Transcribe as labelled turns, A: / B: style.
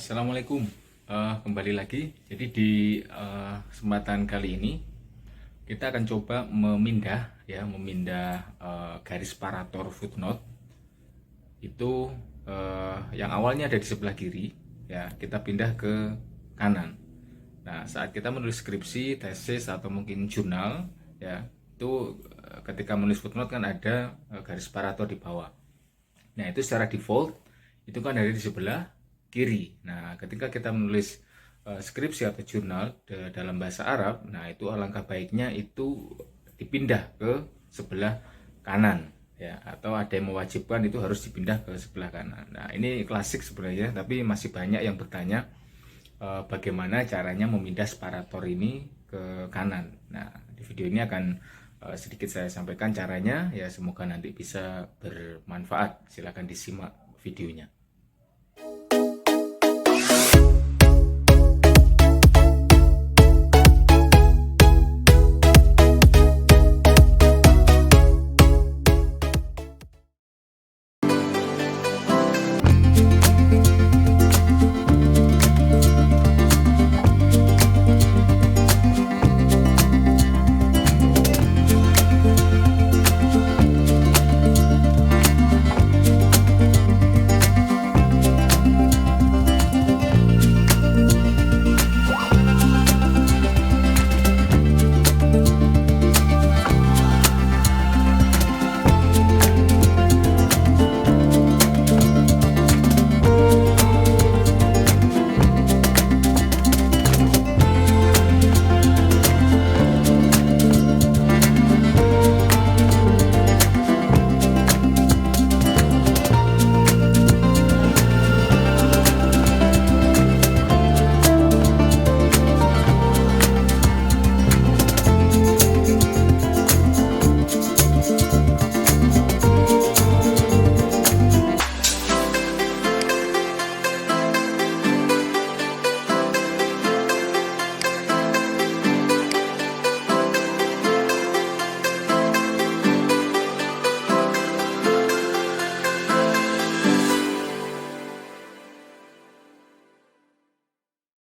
A: Assalamualaikum. Kembali lagi. Jadi di kesempatan kali ini kita akan coba memindah garis separator footnote itu yang awalnya ada di sebelah kiri, ya kita pindah ke kanan. Nah, saat kita menulis skripsi, tesis atau mungkin jurnal, ya itu ketika menulis footnote kan ada garis separator di bawah. Nah, itu secara default itu kan ada di sebelah kiri. Nah, ketika kita menulis skripsi atau jurnal dalam bahasa Arab, nah itu alangkah baiknya itu dipindah ke sebelah kanan, ya, atau ada yang mewajibkan itu harus dipindah ke sebelah kanan. Nah, ini klasik sebenarnya, tapi masih banyak yang bertanya bagaimana caranya memindah separator ini ke kanan. Nah, di video ini akan sedikit saya sampaikan caranya, ya semoga nanti bisa bermanfaat. Silahkan disimak videonya.